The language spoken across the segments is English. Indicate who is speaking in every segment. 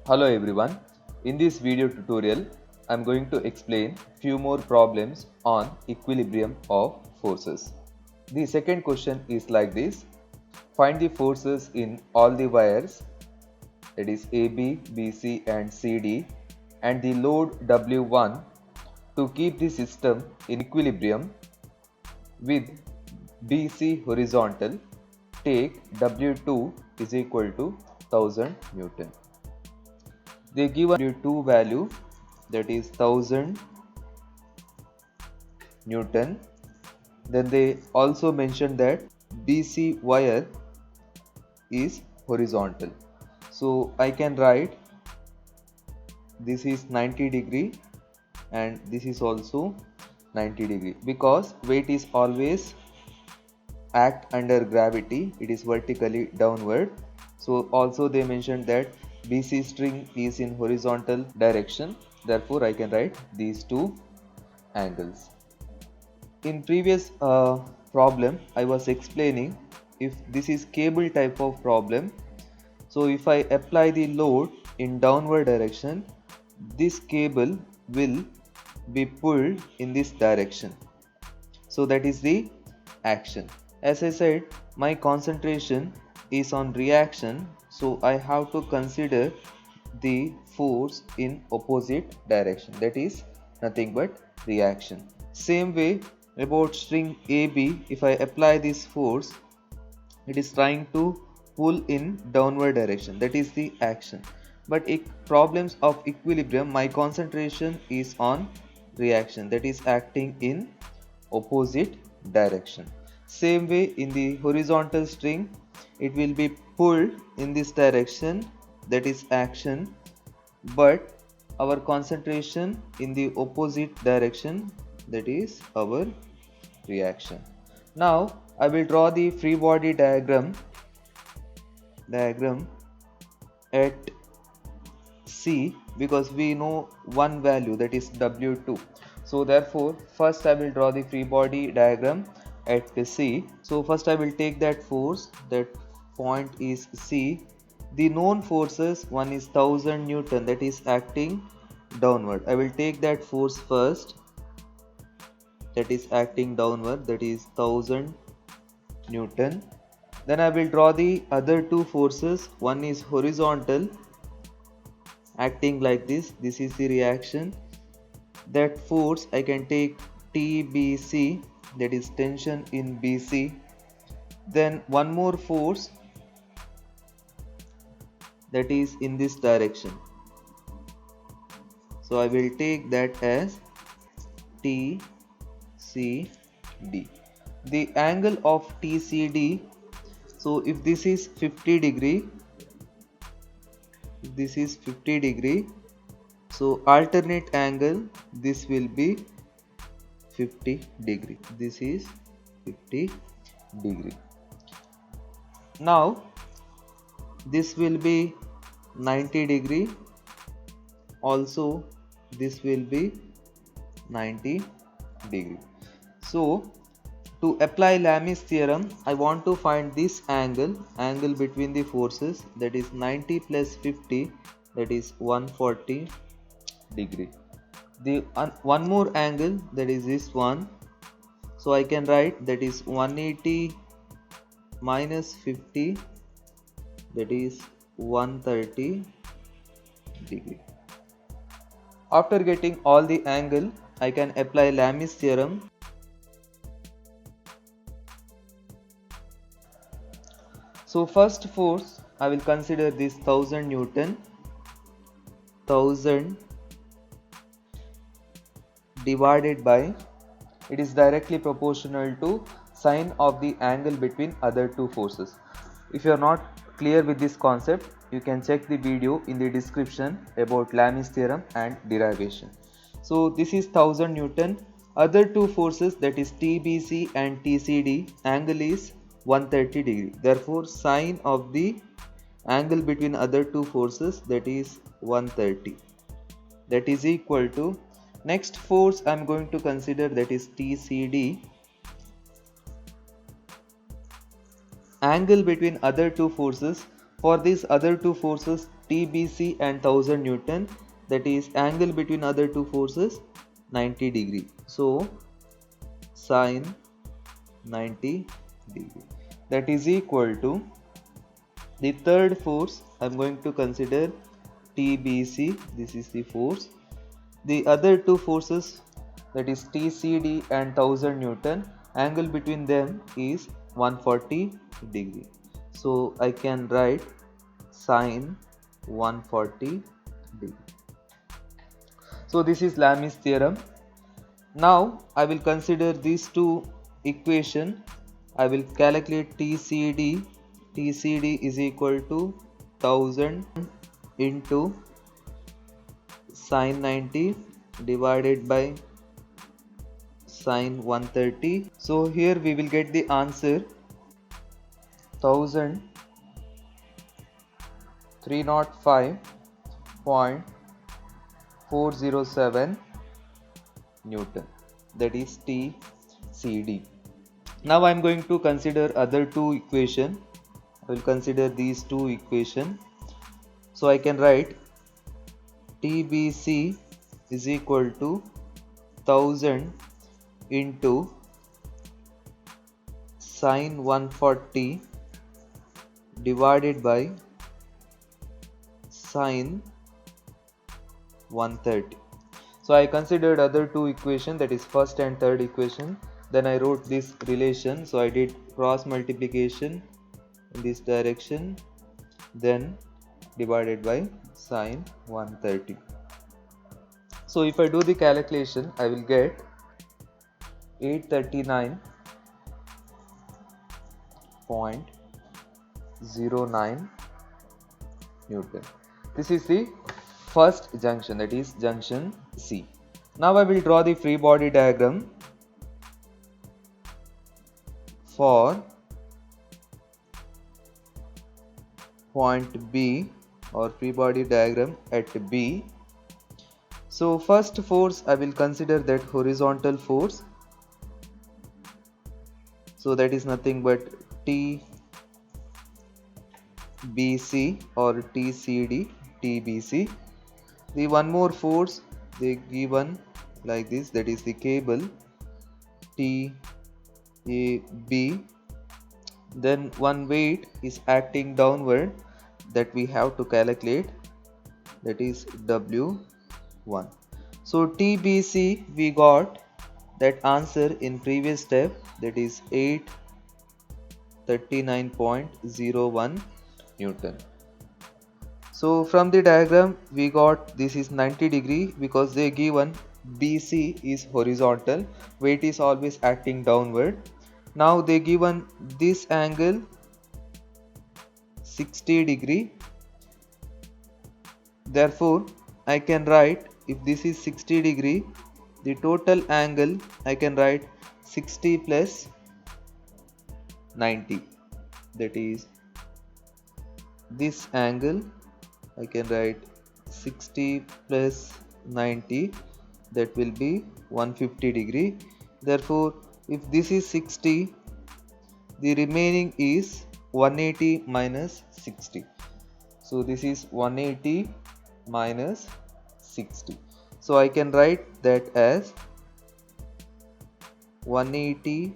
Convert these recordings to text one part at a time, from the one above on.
Speaker 1: Hello everyone. In this video tutorial, I am going to explain few more problems on equilibrium of forces. The second question is like this. Find the forces in all the wires, that is AB, BC and CD, and the load W1 to keep the system in equilibrium with BC horizontal. Take W2 is equal to 1000 Newton. They give a W2 value, that is 1000 Newton. Then they also mention that BC wire is horizontal. So I can write this is 90 degree and this is also 90 degree because weight is always act under gravity, it is vertically downward. So also they mentioned that BC string is in horizontal direction, therefore I can write these two angles. In previous problem I was explaining, if this is cable type of problem, so if I apply the load in downward direction, this cable will be pulled in this direction. So that is the action. As I said, my concentration is on reaction, so I have to consider the force in opposite direction, that is nothing but reaction. Same way about string AB, if I apply this force, it is trying to pull in downward direction, that is the action. But in problems of equilibrium, my concentration is on reaction, that is acting in opposite direction. Same way in the horizontal string, it will be pulled in this direction, that is action, but our concentration in the opposite direction, that is our reaction. Now I will draw the free body diagram at C, because we know one value, that is W2. So therefore first I will draw the free body diagram at C. So first I will take that force, that point is C. The known forces, one is 1000 Newton, that is acting downward. I will take that force first, that is acting downward, that is 1000 Newton. Then I will draw the other two forces. One is horizontal, acting like this is the reaction. That force I can take TBC, that is tension in BC. Then one more force, that is in this direction, so I will take that as TCD. The angle of TCD, so if this is 50 degree, so alternate angle, this will be 50 degree, this is 50 degree. Now this will be 90 degree, also this will be 90 degree. So to apply Lami's theorem, I want to find this angle between the forces, that is 90 plus 50, that is 140 degree. The one more angle, that is this one, so I can write that is 180 minus 50, that is 130 degree. After getting all the angle, I can apply Lami's theorem. So first force, I will consider this 1000 Newton. 1000 divided by, it is directly proportional to sine of the angle between other two forces. If you are not clear with this concept, you can check the video in the description about Lami's theorem and derivation. So this is 1000 Newton. Other two forces, that is TBC and TCD, angle is 130 degree. Therefore sine of the angle between other two forces, that is 130, that is equal to, next force I am going to consider, that is TCD, angle between other two forces. For these other two forces, TBC and 1000 Newton, that is angle between other two forces 90 degree. So sine 90 degree, that is equal to the third force. I'm going to consider TBC, this is the force. The other two forces, that is TCD and 1000 Newton, angle between them is 140 degree. So I can write sine 140 degree. So this is Lami's theorem. Now I will consider these two equation. I will calculate TCD. TCD is equal to 1000 into sine 90 divided by sine 130. So here we will get the answer 1305.407 Newton, that is TCD. Now I am going to consider other two equation. I will consider these two equation. So I can write TBC is equal to 1000 into sine 140 divided by sine 130. So I considered other two equation, that is first and third equation. Then I wrote this relation. So I did cross multiplication in this direction, then divided by sine 130. So if I do the calculation, I will get 839.09 Newton. This is the first junction, that is junction C. Now I will draw the free body diagram for point B, or free body diagram at B. So first force I will consider that horizontal force. So that is nothing but TBC or TCD, TBC. The one more force they given like this, that is the cable TAB. Then one weight is acting downward that we have to calculate, that is W1. So TBC we got that answer in previous step, that is 839.01 Newton. So from the diagram we got this is 90 degree because they given BC is horizontal, weight is always acting downward. Now they given this angle 60 degree. Therefore I can write, if this is 60 degree, the total angle I can write 60 plus 90, that is this angle I can write 60 plus 90, that will be 150 degree. Therefore if this is 60, the remaining is 180 minus 60. So this is 180 minus 60. So I can write that as 180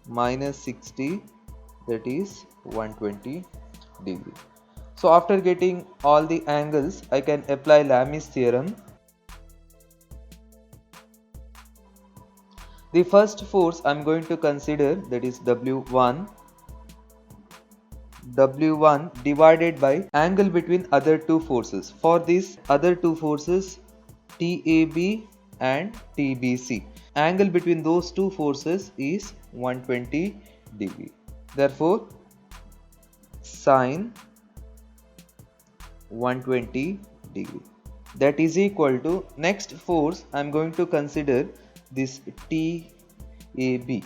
Speaker 1: minus 60, that is 120 degree. So after getting all the angles, I can apply Lami's theorem. The first force I am going to consider, that is W1. W1 divided by angle between other two forces. For this other two forces TAB and TBC, angle between those two forces is 120 degree. Therefore sine 120 degree, that is equal to, next force I am going to consider this TAB.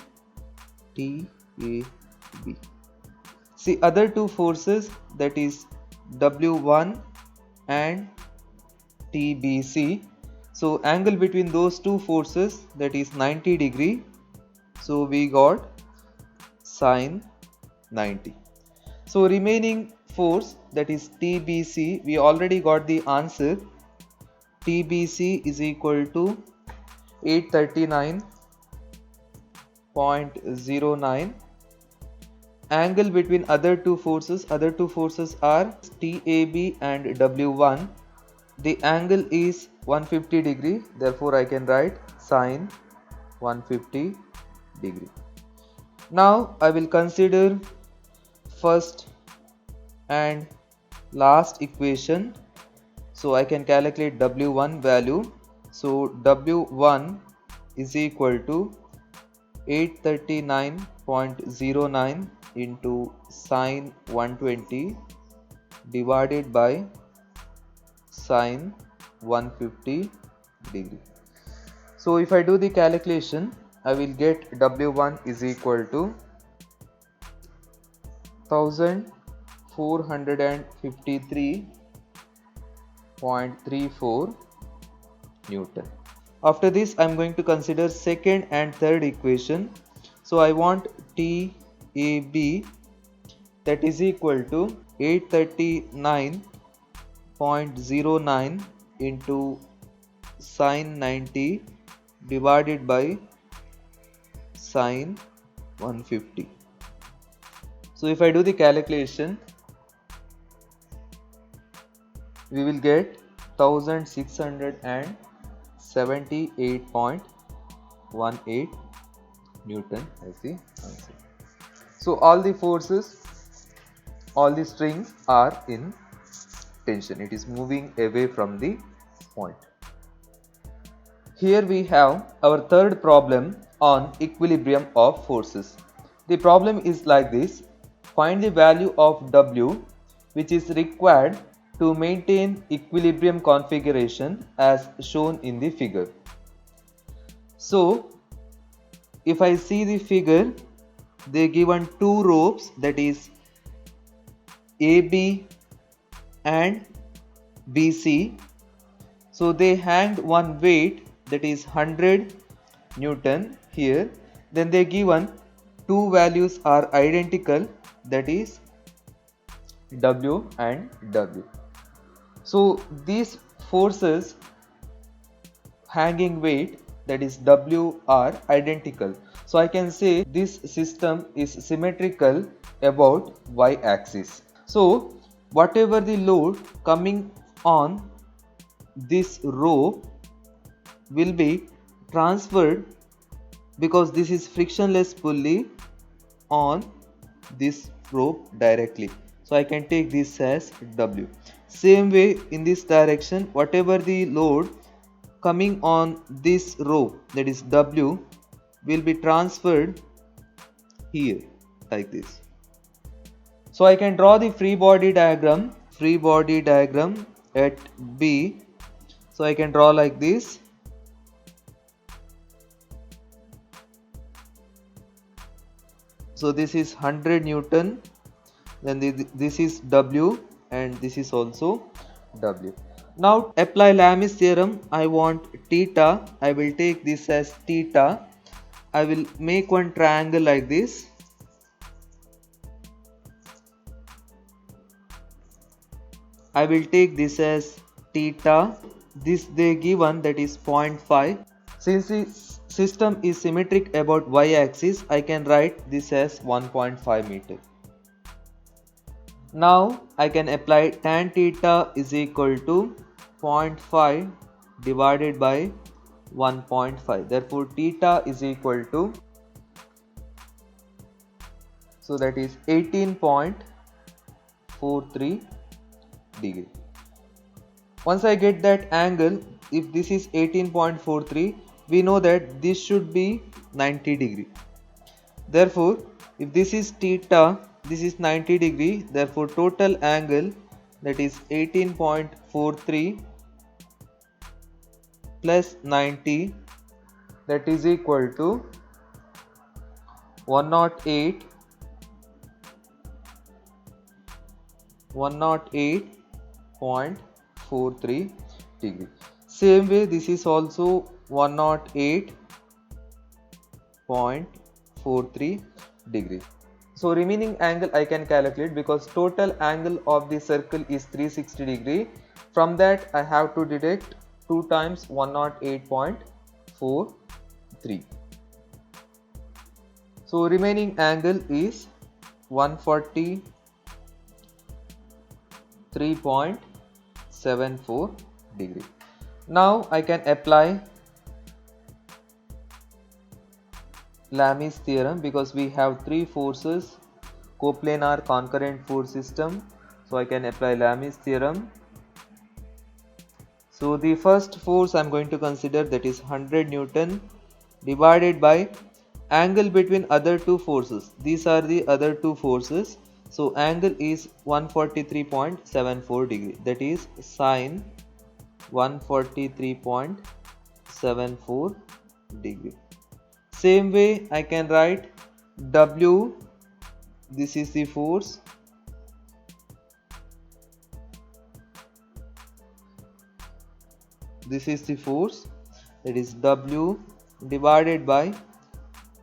Speaker 1: See other two forces, that is W1 and TBC. So angle between those two forces, that is 90 degree. So we got sine 90. So remaining force, that is TBC, we already got the answer. TBC is equal to 839.09. Angle between other two forces are TAB and W1. The angle is 150 degree, therefore I can write sine 150 degree. Now I will consider first and last equation, so I can calculate W1 value. So W1 is equal to 839.09 into sine 120 divided by sine 150 degree. So if I do the calculation, I will get W1 is equal to 1453.34 Newton. After this, I am going to consider second and third equation. So I want TAB, that is equal to 839.09 into sine 90 divided by sine 150. So if I do the calculation, we will get 1678.18 Newton as the answer. So all the forces, all the strings are in tension. It is moving away from the point. Here we have our third problem on equilibrium of forces. The problem is like this. Find the value of W which is required to maintain equilibrium configuration as shown in the figure. So if I see the figure, they given two ropes, that is AB and BC. So they hanged one weight, that is 100 Newton here. Then they given two values are identical, that is W and W. So these forces hanging weight, that is W, are identical. So I can say this system is symmetrical about Y axis. So whatever the load coming on this rope will be transferred, because this is frictionless pulley, on this rope directly. So I can take this as W. Same way in this direction, whatever the load coming on this rope, that is W, will be transferred here like this. So I can draw the free body diagram at B. So I can draw like this. So this is 100 Newton, then this is W, and this is also W. Now apply Lami's theorem. I want theta. I will take this as theta. I will make one triangle like this. I will take this as theta. This they given, that is 0.5. Since this system is symmetric about Y axis, I can write this as 1.5 meter. Now I can apply tan theta is equal to 0.5 divided by 1.5. Therefore theta is equal to, so that is 18.43 degree. Once I get that angle, if this is 18.43, we know that this should be 90 degree. Therefore if this is theta, this is 90 degree, therefore total angle, that is 18.43 plus 90, that is equal to 108.43 degree. Same way this is also 108.43 degree. So remaining angle I can calculate, because total angle of the circle is 360 degree. From that I have to deduct 2 times 108.43. So remaining angle is 143.74 degree. Now I can apply Lami's theorem, because we have three forces, coplanar concurrent force system. So I can apply Lami's theorem. So the first force I am going to consider, that is 100 Newton divided by angle between other two forces. These are the other two forces. So angle is 143.74 degree, that is sine 143.74 degree. Same way I can write W, this is the force, this is the force, that is W divided by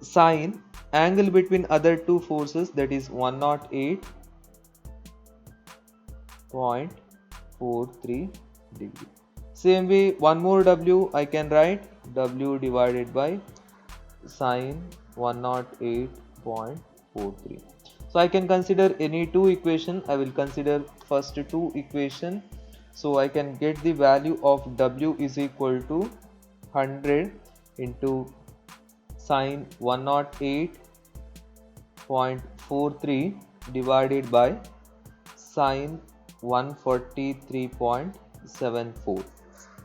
Speaker 1: sine angle between other two forces, that is 108.43 degree. Same way one more W I can write W divided by sine 108.43. So I can consider any two equation. I will consider first two equation. So I can get the value of W is equal to 100 into sine 108.43 divided by sine 143.74.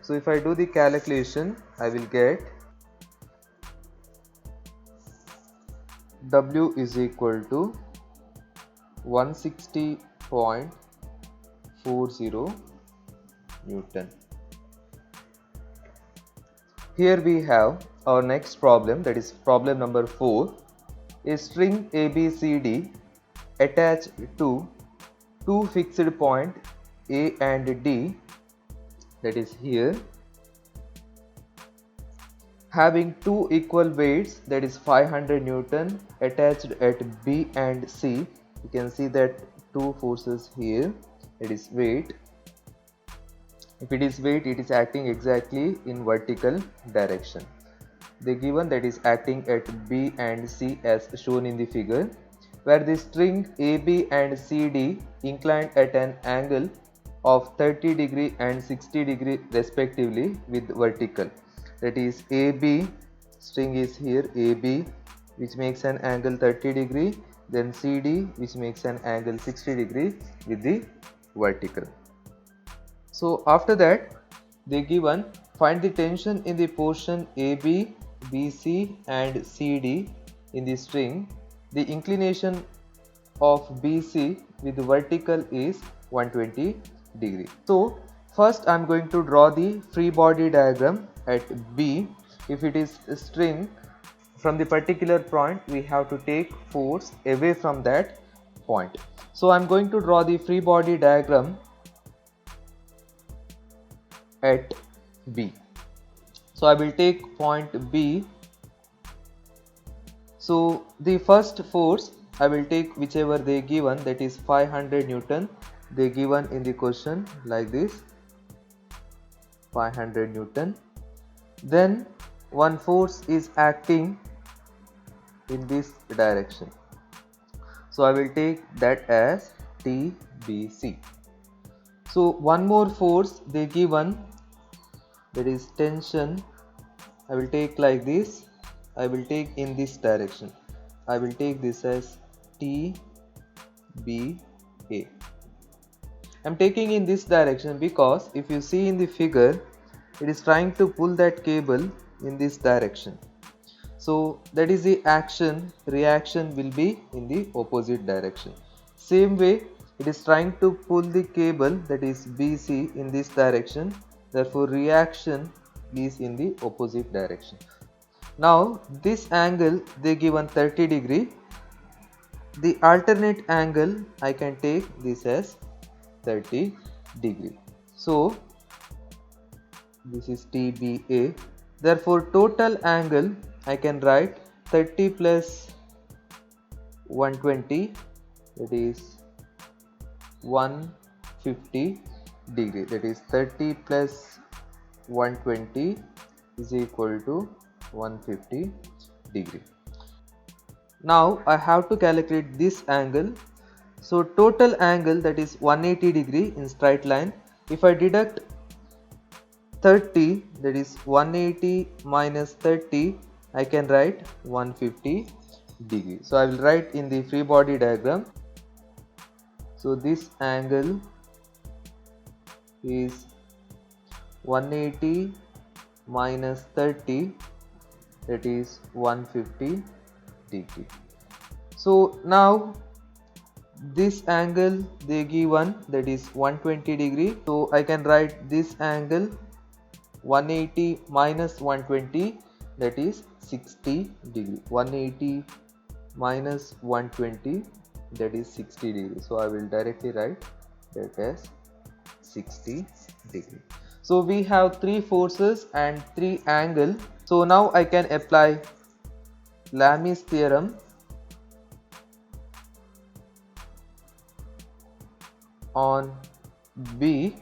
Speaker 1: So if I do the calculation, I will get W is equal to 160.40 Newton. Here we have our next problem, that is problem number 4. A string ABCD attached to two fixed points A and D, that is here, having two equal weights, that is 500 Newton, attached at B and C. You can see that two forces here, it is weight. If it is weight, it is acting exactly in vertical direction. The given, that is acting at B and C as shown in the figure, where the string AB and CD inclined at an angle of 30 degree and 60 degree respectively with vertical. That is AB, string is here AB, which makes an angle 30 degree, then CD, which makes an angle 60 degree with the vertical. So after that, they given, find the tension in the portion AB, BC and CD in the string. The inclination of BC with the vertical is 120 degree. So first I am going to draw the free body diagram at B. If it is a string, from the particular point we have to take force away from that point. So I am going to draw the free body diagram at B. So I will take point B. So the first force I will take whichever they given, that is 500 Newton. They given in the question like this, 500 Newton. Then one force is acting in this direction. So I will take that as TBC. So one more force they given, that is tension. I will take like this. I will take in this direction. I will take this as TBA. I am taking in this direction because if you see in the figure, it is trying to pull that cable in this direction. So that is the action, reaction will be in the opposite direction. Same way, it is trying to pull the cable, that is BC, in this direction. Therefore reaction is in the opposite direction. Now this angle they given 30 degree. The alternate angle I can take this as 30 degree. So this is TBA. Therefore total angle I can write 30 plus 120, that is 150 degree, that is 30 plus 120 is equal to 150 degree. Now I have to calculate this angle. So total angle, that is 180 degree in straight line. If I deduct 30, that is 180 minus 30, I can write 150 degree. So I will write in the free body diagram. So this angle is 180 minus 30, that is 150 degree. So now this angle they given, that is 120 degree. So I can write this angle 180 minus 120, that is 60 degree. 180 minus 120, that is 60 degree. So I will directly write that as 60 degree. So we have three forces and three angle. So now I can apply Lami's theorem on B.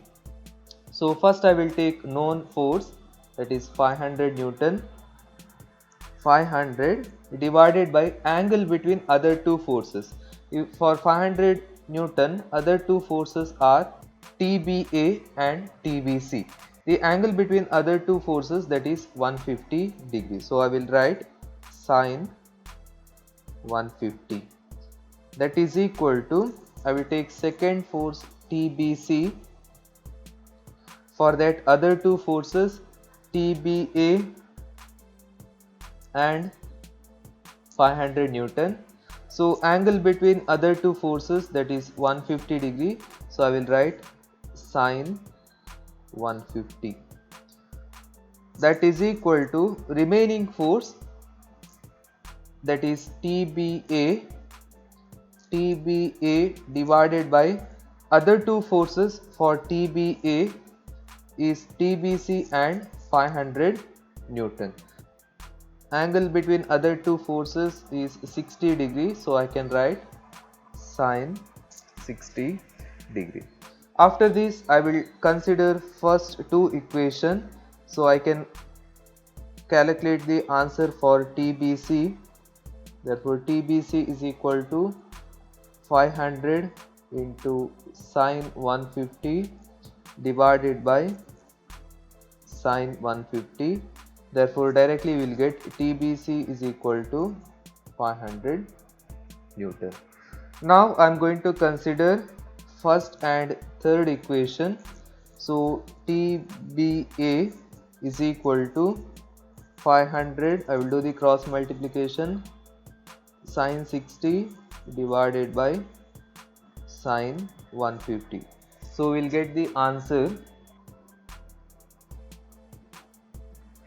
Speaker 1: So first I will take known force, that is 500 Newton. 500 divided by angle between other two forces. For 500 Newton, other two forces are TBA and TBC. The angle between other two forces, that is 150 degrees. So I will write sine 150. That is equal to, I will take second force TBC. For that, other two forces TBA and 500 Newton. So angle between other two forces, that is 150 degree. So I will write sine 150. That is equal to remaining force, that is TBA. TBA divided by other two forces for TBA is TBC and 500 Newton. Angle between other two forces is 60 degree, so I can write sine 60 degree. After this, I will consider first two equation, so I can calculate the answer for TBC. Therefore TBC is equal to 500 into sine 150 divided by sine 150. Therefore directly we will get TBC is equal to 500 Newton. Now I am going to consider first and third equation. So TBA is equal to 500, I will do the cross multiplication, sine 60 divided by sine 150. So we will get the answer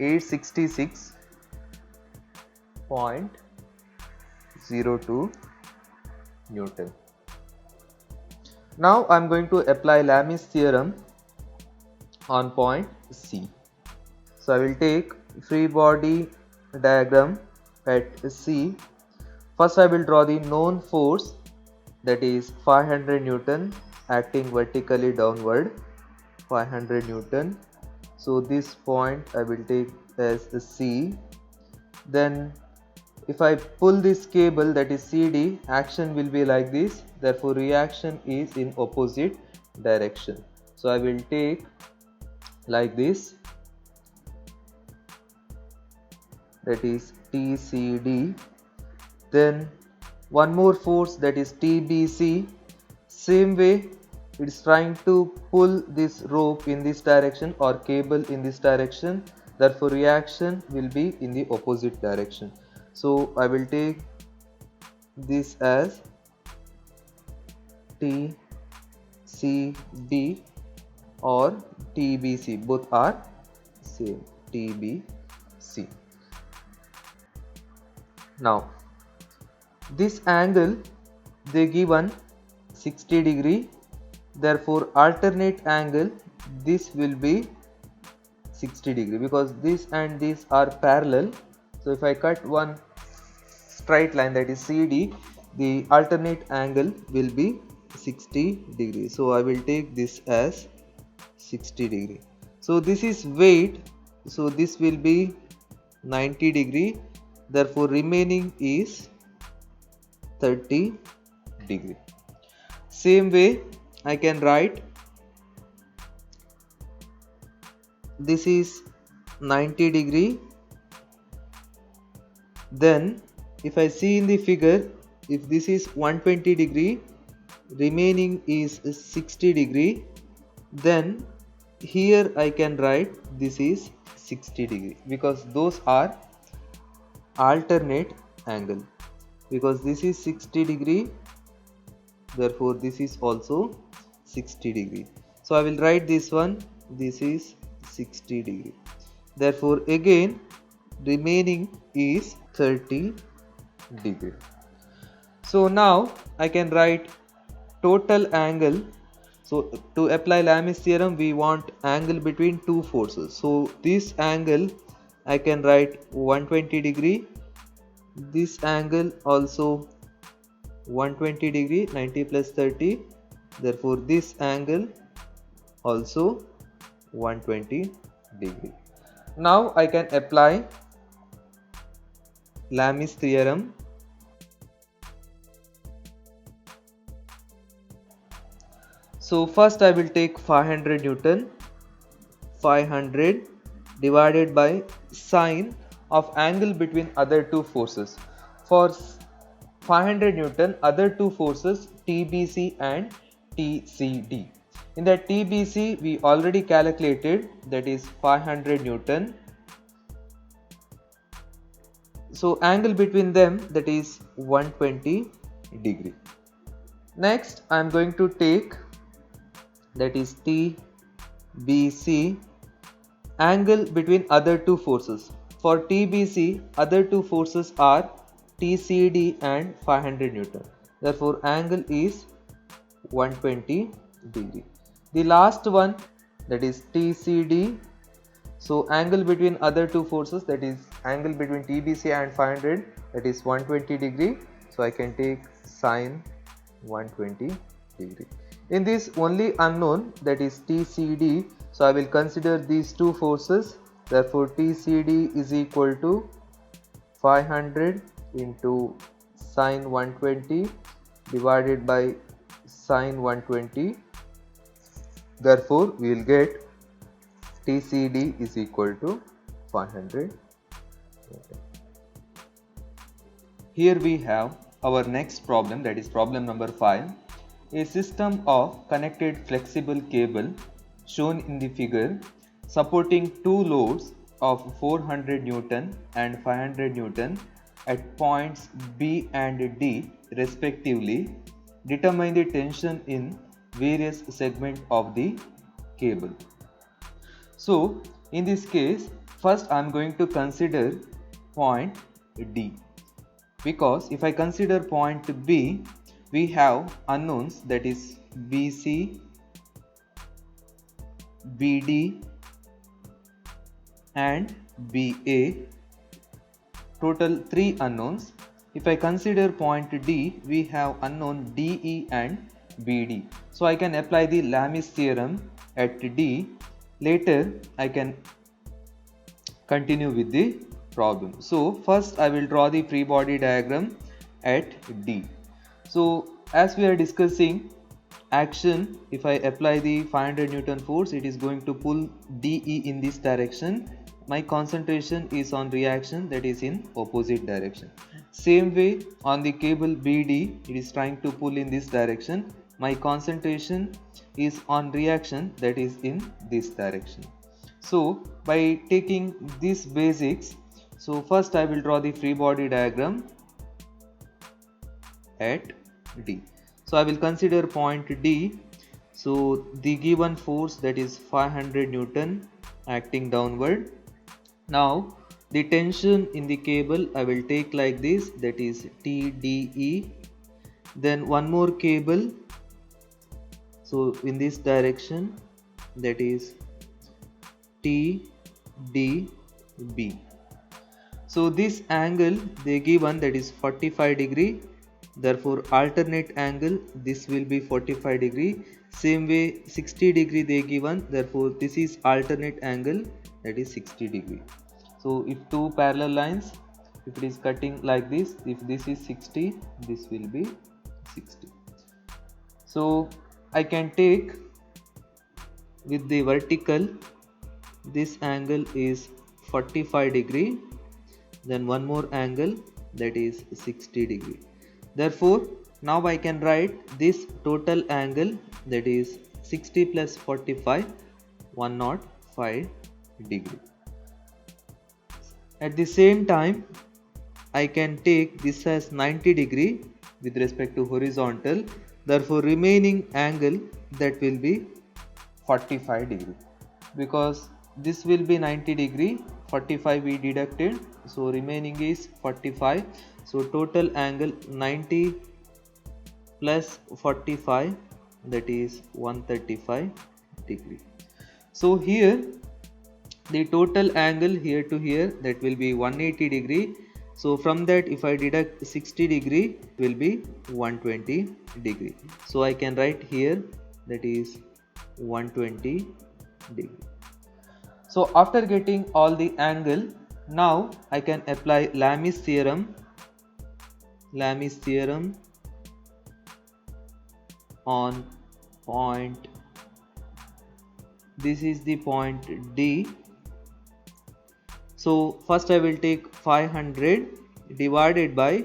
Speaker 1: 866.02 Newton. Now I am going to apply Lami's theorem on point C. So I will take free body diagram at C. First I will draw the known force, that is 500 Newton acting vertically downward, 500 Newton. So this point I will take as C. Then if I pull this cable, that is CD, action will be like this. Therefore reaction is in opposite direction. So I will take like this, that is TCD. Then one more force, that is TBC. Same way it is trying to pull this rope in this direction or cable in this direction. Therefore reaction will be in the opposite direction. So I will take this as TCD or TBC, both are same, TBC. Now this angle they given 60 degree, therefore alternate angle this will be 60 degree because this and this are parallel. So if I cut one straight line, that is CD, the alternate angle will be 60 degrees. So I will take this as 60 degree. So this is weight, so this will be 90 degree, therefore remaining is 30 degree. Same way I can write this is 90 degree. Then if I see in the figure, if this is 120 degree, remaining is 60 degree, then here I can write this is 60 degree because those are alternate angle, because this is 60 degree, therefore this is also 60 degree. So I will write this one, this is 60 degree, therefore again remaining is 30 degree. So now I can write total angle. So to apply Lami's theorem, we want angle between two forces. So this angle I can write 120 degree, this angle also 120 degree, 90 plus 30, therefore this angle also 120 degree. Now I can apply Lami's theorem. So first I will take 500 Newton, 500 divided by sine of angle between other two forces. For 500 Newton, other two forces TBC and TCD. In that TBC we already calculated, that is 500 Newton. So angle between them, that is 120 degree. Next I am going to take, that is TBC, angle between other two forces. For TBC, other two forces are TCD and 500 Newton. Therefore angle is 120 degree. The last one, that is TCD. So angle between other two forces, that is angle between TBC and 500, that is 120 degree. So I can take sine 120 degree. In this only unknown, that is TCD, so I will consider these two forces. Therefore TCD is equal to 500 into sine 120 divided by sine 120. Therefore we will get TCD is equal to 500. Here we have our next problem, that is problem number 5. A system of connected flexible cable shown in the figure supporting two loads of 400 Newton and 500 Newton at points B and D respectively. Determine the tension in various segments of the cable. So in this case, first I am going to consider point D, because if I consider point B, we have unknowns, that is BC, BD and BA, total 3 unknowns. If I consider point D, we have unknown DE and BD. So I can apply the Lami's theorem at D. Later I can continue with the problem. So first I will draw the free body diagram at D. So as we are discussing action, if I apply the 500 Newton force, it is going to pull DE in this direction. My concentration is on reaction, that is in opposite direction. Same way on the cable BD, it is trying to pull in this direction. My concentration is on reaction, that is in this direction. So by taking these basics, so first I will draw the free body diagram at D. So I will consider point D. So the given force, that is 500 Newton acting downward. Now the tension in the cable I will take like this, that is TDE. Then one more cable, so in this direction, that is TDB. So this angle they given, that is 45 degree. Therefore alternate angle, this will be 45 degree. Same way 60 degree they given, therefore this is alternate angle, that is 60 degree. So if two parallel lines, if it is cutting like this, if this is 60, this will be 60. So I can take with the vertical, this angle is 45 degree, then one more angle, that is 60 degree. Therefore now I can write this total angle, that is 60 plus 45, 105 degree. At the same time I can take this as 90 degree with respect to horizontal, therefore remaining angle, that will be 45 degree, because this will be 90 degree, 45 we deducted, so remaining is 45. So total angle 90 plus 45, that is 135 degree. So here the total angle here to here, that will be 180 degree. So from that if I deduct 60 degree, it will be 120 degree. So I can write here, that is 120 degree. So after getting all the angle, now I can apply Lami's theorem. Lami's theorem on point, this is the point D. So first I will take 500 divided by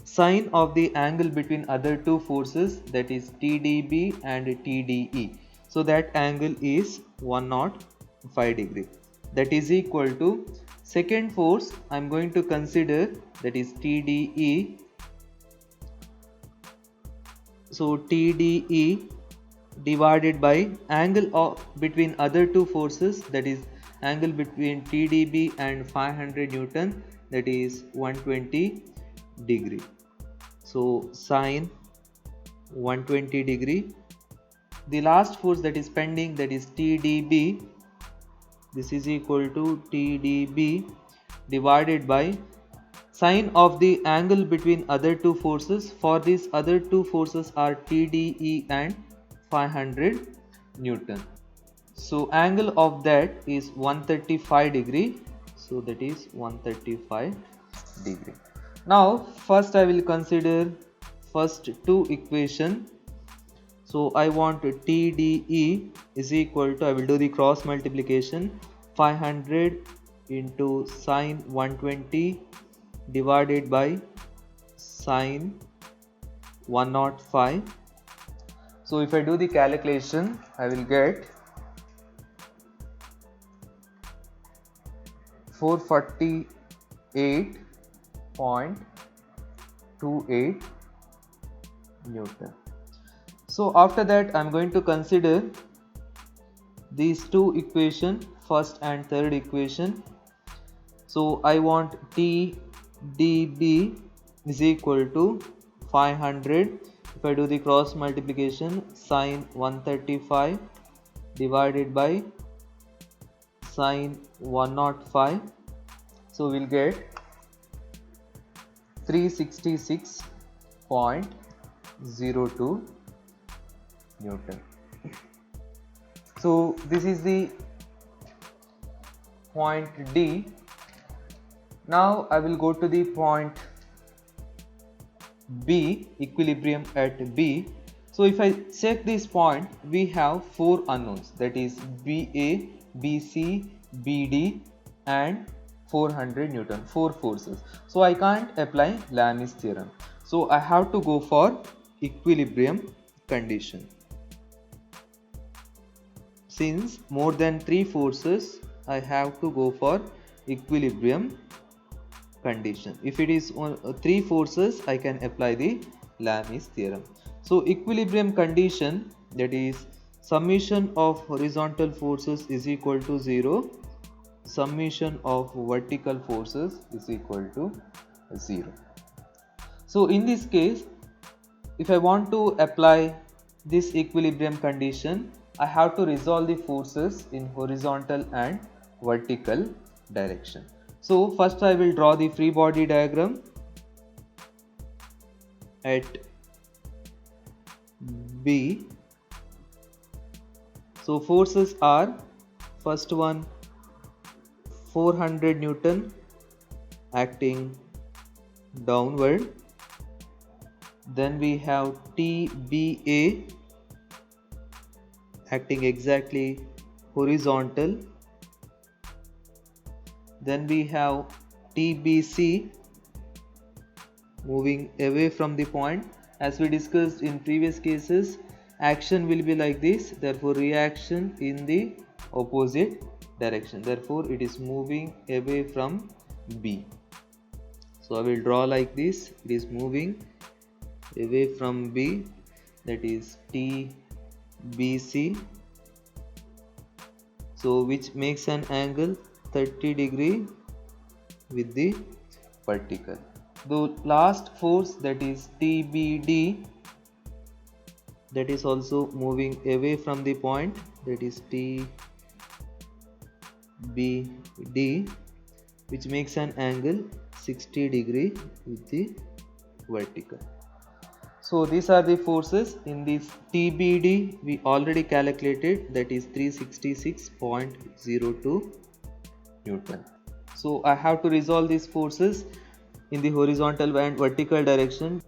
Speaker 1: sine of the angle between other two forces, that is TDB and TDE. So that angle is 105 degree. That is equal to second force I am going to consider, that is TDE. So TDE divided by angle between other two forces, that is angle between TDB and 500 Newton, that is 120 degree. So sine 120 degree. The last force that is pending, that is TDB, this is equal to TDB divided by sine of the angle between other two forces. For these other two forces are TDE and 500 Newton. So angle of that is 135 degree. So that is 135 degree. Now first I will consider first two equation. So I want TDE is equal to, I will do the cross multiplication, 500 into sine 120 divided by sine 105. So if I do the calculation, I will get 448.28 Newton. So after that I am going to consider these two equation, first and third equation. So I want TDB is equal to 500. If I do the cross multiplication, sine 135 divided by sine 105, so we'll get 366.02 Newton. So this is the point D. Now I will go to the point B, equilibrium at B. So if I check this point, we have four unknowns, that is BA, BC, BD and 400 Newton, four forces. So I can't apply Lami's theorem. So I have to go for equilibrium condition. Since more than three forces, I have to go for equilibrium condition. If it is three forces, I can apply the Lami's theorem. So equilibrium condition, that is summation of horizontal forces is equal to 0, summation of vertical forces is equal to 0. So in this case, if I want to apply this equilibrium condition, I have to resolve the forces in horizontal and vertical direction. So first I will draw the free body diagram. at B. So forces are, first one 400 Newton acting downward, then we have TBA acting exactly horizontal, then we have TBC moving away from the point. As we discussed in previous cases, action will be like this, therefore reaction in the opposite direction, therefore it is moving away from B. So I will draw like this, it is moving away from B, that is TBC, so which makes an angle 30 degree with the vertical. The last force, that is TBD, that is also moving away from the point, that is TBD, which makes an angle 60 degree with the vertical. So these are the forces. In this TBD we already calculated, that is 366.02 Newton. So I have to resolve these forces in the horizontal and vertical direction.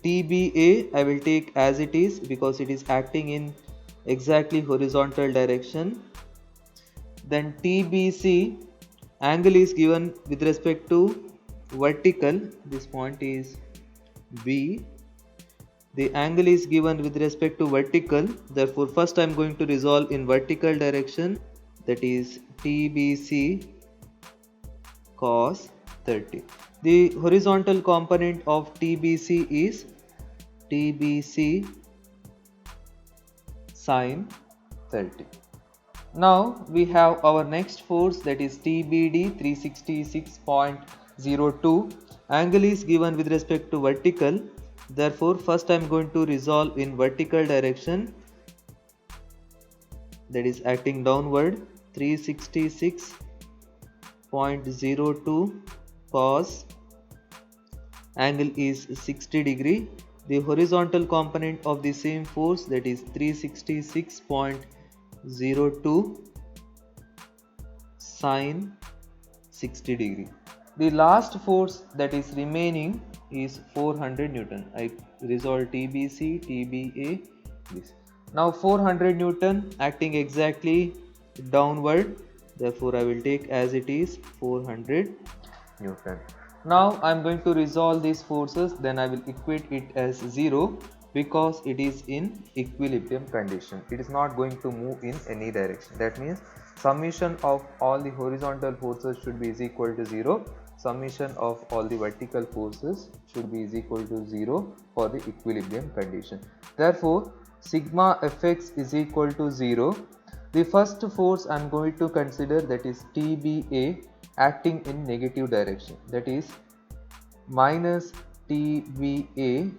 Speaker 1: TBA I will take as it is because it is acting in exactly horizontal direction. Then TBC, angle is given with respect to vertical, this point is B. The angle is given with respect to vertical, therefore first I am going to resolve in vertical direction, that is TBC cos 30. The horizontal component of TBC is TBC sin 30. Now we have our next force, that is TBD 366.02. Angle is given with respect to vertical, therefore first I am going to resolve in vertical direction, that is acting downward, 366.02 cos, angle is 60 degree. The horizontal component of the same force, that is 366.02 sin 60 degree. The last force that is remaining is 400 Newton. I resolve TBC, TBA, this. Now 400 Newton acting exactly downward, therefore I will take as it is 400 Newton. Now I am going to resolve these forces, then I will equate it as 0 because it is in equilibrium condition. It is not going to move in any direction. That means summation of all the horizontal forces should be is equal to 0. Summation of all the vertical forces should be is equal to 0 for the equilibrium condition. Therefore, sigma Fx is equal to 0. The first force I am going to consider, that is TBA acting in negative direction, that is minus TBA,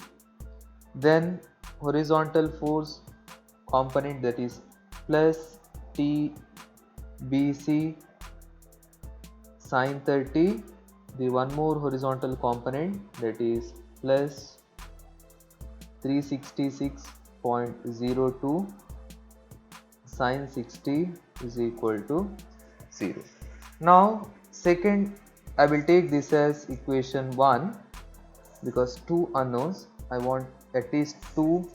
Speaker 1: then horizontal force component, that is plus TBC sin 30, the one more horizontal component, that is plus 366.02 sin 60 is equal to 0. Now second, I will take this as equation 1 because two unknowns, I want at least two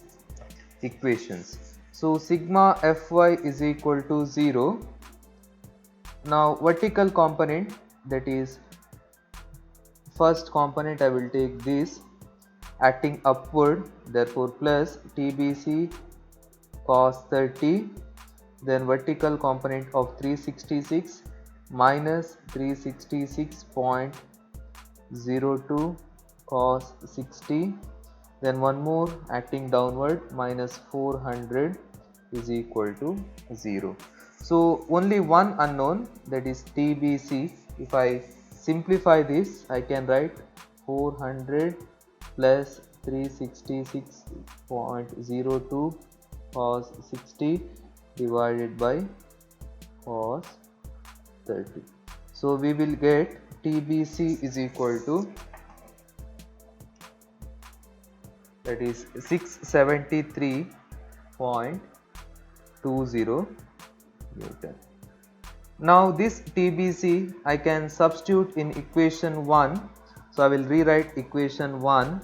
Speaker 1: equations. So sigma Fy is equal to 0. Now vertical component, that is first component, I will take this acting upward, therefore plus TBC cos 30, then vertical component of 366 minus 366.02 cos 60, then one more acting downward, minus 400 is equal to 0. So only one unknown, that is TBC. If I simplify this, I can write 400 plus 366.02 cos 60 divided by cos 30. So we will get TBC is equal to that is 673.20 Newton. Now this TBC I can substitute in equation 1. So I will rewrite equation 1.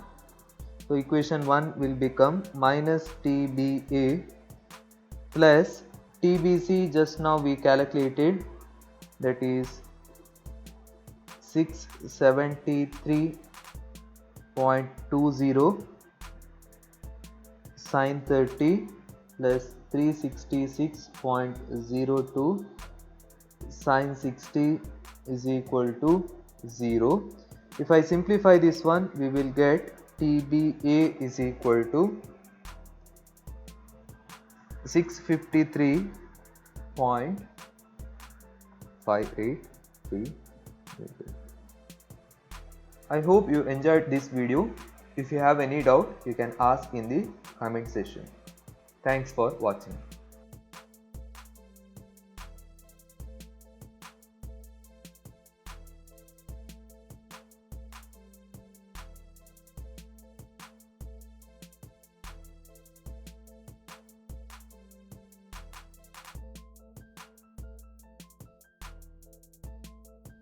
Speaker 1: So equation 1 will become minus TBA plus TBC just now we calculated, that is 673.20 sin 30 plus 366.02 sin 60 is equal to 0. If I simplify this one, we will get TBA is equal to 653.583. I hope you enjoyed this video. If you have any doubt, you can ask in the comment section. Thanks for watching.